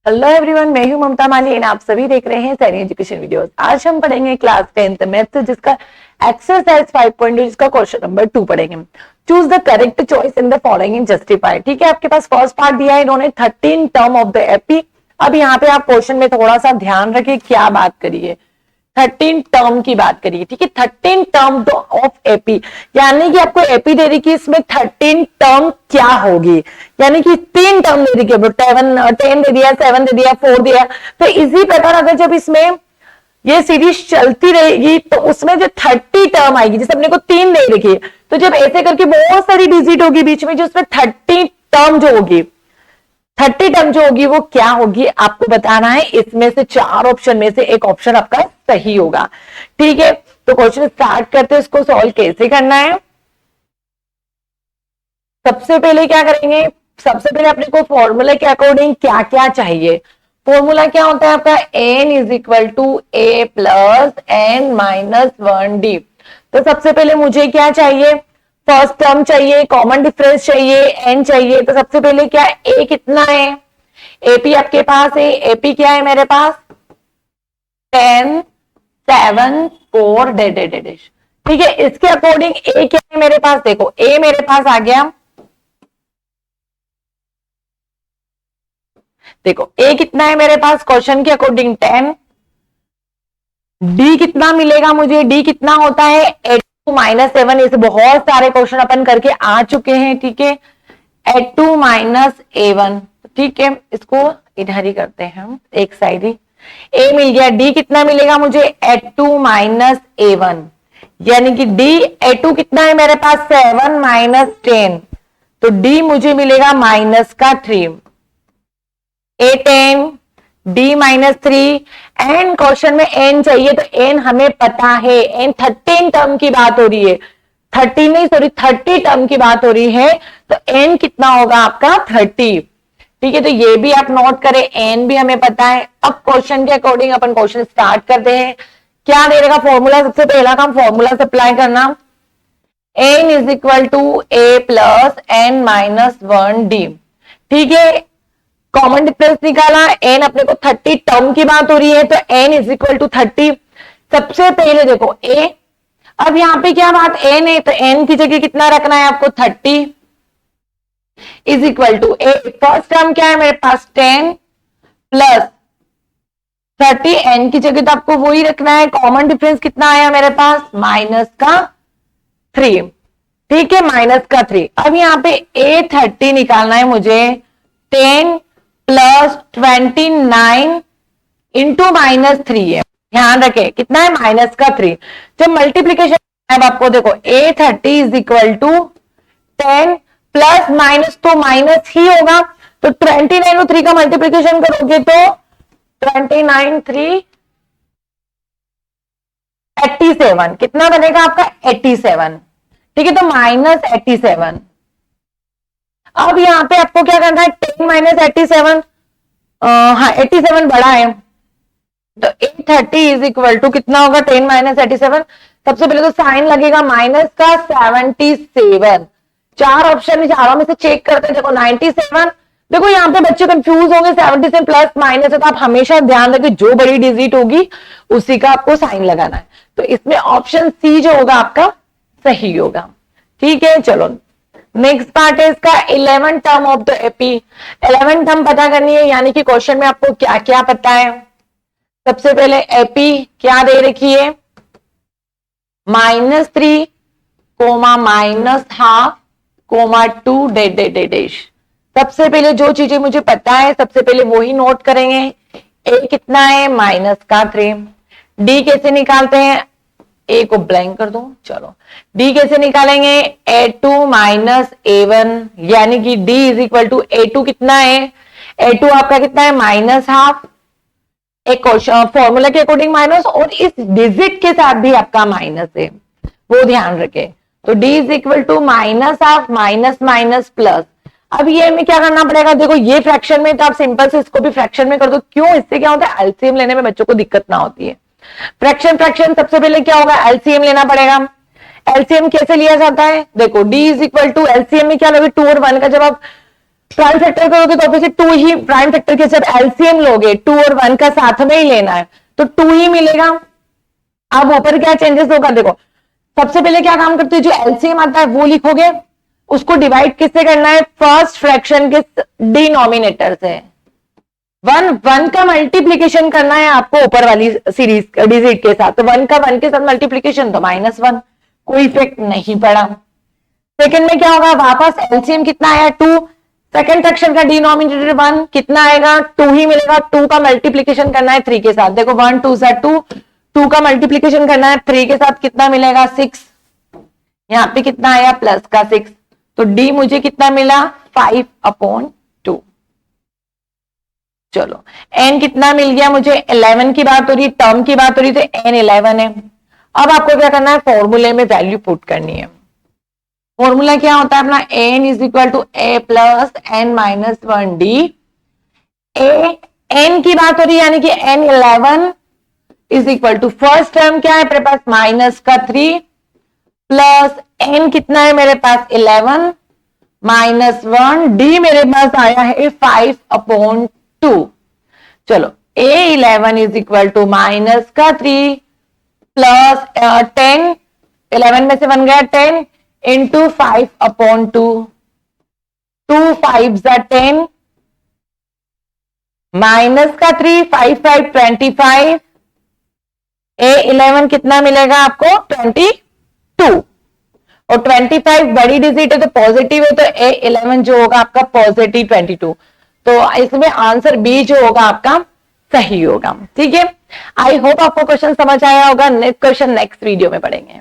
Hello everyone, मैं हूं ममता माली और आप सभी देख रहे हैं सैनी एजुकेशन वीडियोस। आज हम पढ़ेंगे क्लास 10th मैथ्स जिसका एक्सरसाइज 5.2 जिसका क्वेश्चन नंबर 2 पढ़ेंगे। Choose the correct choice in the following in justify. ठीक है, आपके पास फर्स्ट पार्ट दिया है इन्होंने 13 टर्म ऑफ द एपी। अब यहाँ पे आप क्वेश्चन में थोड़ा सा ध्यान रखिए क्या बात करिए, 13 टर्म की बात करिए। ठीक है, 13 टर्म ऑफ एपी, यानी कि आपको एपी दे रही कि इसमें 13 टर्म क्या होगी, यानी कि 3 टर्म दे रही है, 10 दे दिया, 7 दे दिया, 4 दिया। तो इसी प्रकार अगर जब इसमें ये सीरीज चलती रहेगी तो उसमें जो 30 टर्म आएगी, जैसे अपने को 3 दे रखी है, तो जब ऐसे करके बहुत सारी डिजिट होगी बीच में, जो उसमें 30 टर्म जो होगी, 30 टर्म जो होगी वो क्या होगी आपको बताना है। इसमें से 4 ऑप्शन में से एक ऑप्शन आपका सही होगा। ठीक है, तो क्वेश्चन स्टार्ट करते हैं, इसको सॉल्व कैसे करना है। सबसे पहले क्या करेंगे, सबसे पहले अपने को फॉर्मूला के अकॉर्डिंग क्या क्या चाहिए। फॉर्मूला क्या होता है आपका, n is equal to a plus n minus 1d। तो सबसे पहले मुझे क्या चाहिए, फर्स्ट टर्म चाहिए, कॉमन डिफरेंस चाहिए, n चाहिए। तो सबसे पहले क्या a कितना है, एपी आपके पास है, एपी क्या है मेरे पास 10 7 4 डैश। ठीक है, इसके अकॉर्डिंग a क्या है मेरे पास, देखो a मेरे पास आ गया, देखो a कितना है मेरे पास क्वेश्चन के अकॉर्डिंग 10। d कितना मिलेगा मुझे, d कितना होता है 8 माइनस 7। इसे बहुत सारे क्वेश्चन अपन करके आ चुके हैं। ठीक है, 8 माइनस a1। ठीक है, इसको इधर ही करते हैं हम, एक साइड ही। a मिल गया, d कितना मिलेगा मुझे 8 माइनस a1, यानी कि d a2 कितना है मेरे पास 7 माइनस 10, तो d मुझे मिलेगा माइनस का 3, a10 d minus 3। N question में n चाहिए, तो n हमें पता है, n 13 टर्म की बात हो रही है, 30 नहीं सॉरी 30 टर्म की बात हो रही है, तो n कितना होगा आपका 30। ठीक है, तो ये भी आप नोट करें, n भी हमें पता है। अब क्वेश्चन के अकॉर्डिंग अपन क्वेश्चन स्टार्ट करते हैं। क्या दे देगा फॉर्मूला, सबसे पहला काम फॉर्मूला सप्लाई करना, n is equal to a plus n minus 1d। ठीक है, कॉमन डिफरेंस निकाला, n अपने को 30 टर्म की बात हो रही है, तो n इज इक्वल टू 30। सबसे पहले देखो a, अब यहां पे क्या बात n है, तो n की जगह कितना रखना है आपको 30 is equal to a। First term क्या है मेरे पास 10 प्लस 30, n की जगह तो आपको वही रखना है। कॉमन डिफरेंस कितना आया मेरे पास माइनस का 3। ठीक है, माइनस का 3। अब यहाँ पे a30 निकालना है मुझे, 10 प्लस 29 इंटू माइनस 3 है, ध्यान रखे कितना है माइनस का 3। जब मल्टीप्लीकेशन आपको देखो a30 is equal to 10 plus minus, तो माइनस ही होगा, तो 29 और 3 का मल्टीप्लीकेशन करोगे तो 29 3 87, कितना बनेगा आपका 87। ठीक है, तो माइनस 87। अब यहां पे आपको क्या करना है, 10 माइनस 87, हाँ 87 बड़ा है, तो 830 इज इक्वल टू कितना होगा 10 माइनस 87। सबसे पहले तो साइन लगेगा माइनस का 77। 4 ऑप्शन में, चारों में से चेक करते हैं। देखो 97, देखो यहाँ पे बच्चे कंफ्यूज होंगे, 77 प्लस माइनस है, तो आप हमेशा ध्यान रखें जो बड़ी डिजिट होगी उसी का आपको साइन लगाना है। तो इसमें ऑप्शन सी जो होगा आपका सही होगा। ठीक है, चलो नेक्स्ट पार्ट है इसका 11 term of the AP. 11 term पता करनी है, यानी कि क्वेश्चन में आपको क्या क्या पता है। सबसे पहले एपी क्या दे रखी है, -3 comma minus half comma 2 dash. सबसे पहले जो चीजें मुझे पता है सबसे पहले वही नोट करेंगे। ए कितना है माइनस का 3। डी कैसे निकालते हैं, ए को ब्लैंक कर दो, चलो डी कैसे निकालेंगे, a2 माइनस a1, यानी कि d is equal to a2 कितना है, a2 आपका कितना है माइनस हाफ, एक फॉर्मूला के अकॉर्डिंग माइनस, और इस डिजिट के साथ भी आपका माइनस है, वो ध्यान रखें। तो d is equal to minus half minus minus plus. अब ये हमें क्या करना पड़ेगा, देखो ये फ्रैक्शन में, तो आप सिंपल से इसको भी फ्रैक्शन में कर दो। क्यों, इससे क्या होता है एलसीएम लेने में बच्चों को दिक्कत ना होती है। फ्रैक्शन सबसे पहले क्या होगा, एलसीएम लेना पड़ेगा। एलसीएम कैसे लिया जाता है, देखो d is equal to LCM में क्या लोगे 2 और 1 का जब आप प्राइम फैक्टर करोगे तो ऑब्वियसली 2 ही प्राइम फैक्टर के जब एलसीएम लोगे 2 और 1 का साथ में ही लेना है तो 2 ही मिलेगा। अब ऊपर क्या चेंजेस होगा देखो, सबसे पहले क्या काम करते हो, जो एलसीएम आता है वो लिखोगे, उसको डिवाइड किससे करना है, फर्स्ट फ्रैक्शन के डिनोमिनेटर से। 1 का मल्टीप्लीकेशन करना है आपको ऊपर वाली सीरीज डिजिट के साथ, तो 1 का 1 के साथ मल्टीप्लीकेशन तो -1, कोई इफेक्ट नहीं पड़ा। सेकंड में क्या होगा, वापस एलसीएम कितना आया 2, सेकंड फ्रैक्शन का डिनोमिनेटर 1 कितना आएगा 2 ही मिलेगा, 2 का मल्टीप्लीकेशन करना है 3 के साथ, देखो 1 2 सा 2, 2 का मल्टीप्लीकेशन करना है 3 के साथ कितना मिलेगा 6, यहाँ पे कितना आया प्लस का 6, तो डी मुझे कितना मिला 5/2। चलो एन कितना मिल गया मुझे, 11 की बात हो रही, टर्म की बात हो रही, तो एन 11 है। अब आपको क्या करना है, फॉर्मूले में वैल्यू पुट करनी है। फॉर्मूला क्या होता है अपना, N is equal to A plus N minus 1 D. N की बात हो रही है यानी कि N 11 is equal to first term क्या है मेरे पास माइनस का 3 प्लस एन कितना है मेरे पास 11 माइनस 1 डी मेरे पास आया है 5/2। चलो A11 is equal to minus का 3 प्लस 10, 11 में से बन गया 10 इंटू 5/2, 2 5 10 माइनस का 3 5 5 25, A11 कितना मिलेगा आपको 22, और 25 बड़ी डिजिट है तो पॉजिटिव है, तो A11 जो होगा आपका पॉजिटिव 22, तो इसमें आंसर बी जो होगा आपका सही होगा। ठीक है, आई होप आपको क्वेश्चन समझ आया होगा। नेक्स्ट क्वेश्चन नेक्स्ट वीडियो में पढ़ेंगे।